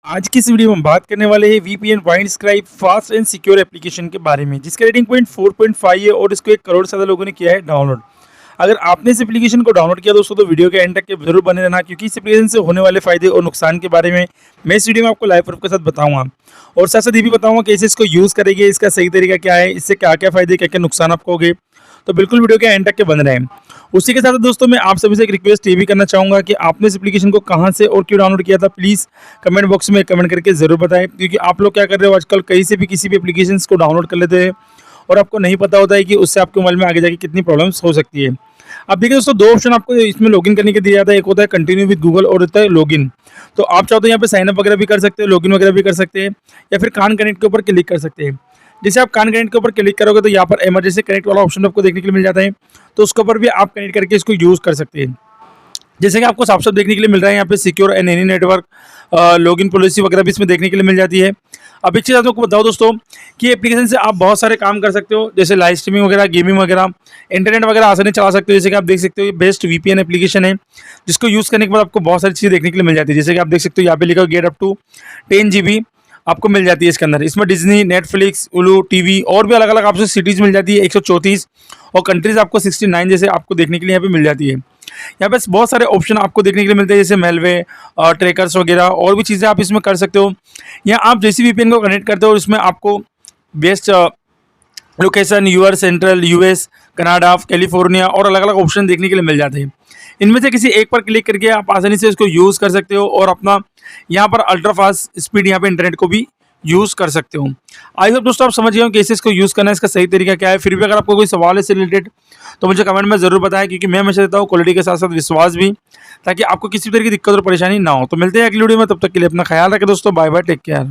आज की इस वीडियो में हम बात करने वाले हैं VPN Windscribe fast and secure application के बारे में, जिसका रेटिंग पॉइंट 4.5 है और इसको 1 करोड़ से ज़्यादा लोगों ने किया है डाउनलोड। अगर आपने इस एप्लीकेशन को डाउनलोड किया दोस्तों तो वीडियो के एंड तक के जरूर बने रहना, क्योंकि इस एप्लीकेशन से होने वाले फायदे और नुकसान के बारे में मैं इस वीडियो में आपको लाइव प्रूफ के साथ बताऊंगा। और साथ साथ ये भी बताऊंगा कैसे इसको यूज़ करेंगे, इसका सही तरीका क्या है, इससे क्या क्या फायदे क्या क्या नुकसान आपको होंगे। तो बिल्कुल वीडियो के एंड तक के बने रहें। उसी के साथ दोस्तों मैं आप सभी से एक रिक्वेस्ट ये भी करना चाहूँगा कि आपने इस एप्लीकेशन को कहाँ से और क्यों डाउनलोड किया था, प्लीज़ कमेंट बॉक्स में कमेंट करके ज़रूर बताएं, क्योंकि आप लोग क्या कर रहे हो आजकल कहीं से भी किसी भी एप्लीकेशन को डाउनलोड कर लेते हैं और आपको नहीं पता होता है कि उससे आपके मोबाइल में आगे जाके कितनी प्रॉब्लम्स हो सकती है। अब देखिए दोस्तों, दो ऑप्शन आपको इसमें लॉगिन करने के दिया जाता है, एक होता है कंटिन्यू विद गूगल और होता है लॉगिन। तो आप चाहो तो यहाँ पे साइन अप वगैरह भी कर सकते हो, लॉगिन वगैरह भी कर सकते हैं, या फिर कान कनेक्ट के ऊपर क्लिक कर सकते हैं। जैसे आप कान कनेक्ट के ऊपर क्लिक करोगे तो यहाँ पर इमरजेंसी कनेक्ट वाला ऑप्शन आपको देखने के लिए मिल जाता है, तो उसके ऊपर भी आप कनेक्ट करके इसको यूज़ कर सकते हैं। जैसे कि आपको साफ साफ देखने के लिए मिल रहा है यहाँ पे secure and any network login policy वगैरह भी इसमें देखने के लिए मिल जाती है। अब एक चीज़ आपको बताओ दोस्तों कि एप्लीकेशन से आप बहुत सारे काम कर सकते हो, जैसे लाइव स्ट्रीमिंग वगैरह, गेमिंग वगैरह, इंटरनेट वगैरह आसानी चला सकते हो। जैसे कि आप देख सकते हो ये बेस्ट वीपीएन एप्लीकेशन है, जिसको यूज़ करने के बाद आपको बहुत सारी चीज़ें देखने के लिए मिल जाती है। जैसे कि आप देख सकते हो यहाँ पे लिखा गेट अप टू 10 GB आपको मिल जाती है इसके अंदर। इसमें डिज्नी, नेटफ्लिक्स, उलू टीवी और भी अलग अलग आपको सिटीज़ मिल जाती है 134, और कंट्रीज़ आपको 69 जैसे आपको देखने के लिए यहाँ पे मिल जाती है। यहाँ पे बहुत सारे ऑप्शन आपको देखने के लिए मिलते हैं, जैसे मेलवे ट्रैकर्स वगैरह और भी चीज़ें आप इसमें कर सकते हो। यहाँ आप जैसे वीपीएन को कनेक्ट करते हो इसमें आपको best location you are central US, Canada, California और अलग अलग ऑप्शन देखने के लिए मिल जाते हैं। इनमें से किसी एक पर क्लिक करके आप आसानी से इसको यूज़ कर सकते हो और अपना यहाँ पर अल्ट्रा फास्ट स्पीड यहाँ पे इंटरनेट को भी यूज़ कर सकते हो। आई होप दोस्तों आप समझ गए हो कैसे इसको यूज़ करना है, इसका सही तरीका क्या है। फिर भी अगर आपको कोई सवाल है इससे रिलेटेड तो मुझे कमेंट में ज़रूर बताएं, क्योंकि मैं हमेशा देता हूँ क्वालिटी के साथ साथ विश्वास भी, ताकि आपको किसी भी तरह की दिक्कत और परेशानी ना हो। तो मिलते हैं अगली वीडियो में, तब तक के लिए अपना ख्याल रखें दोस्तों। Bye bye, take care.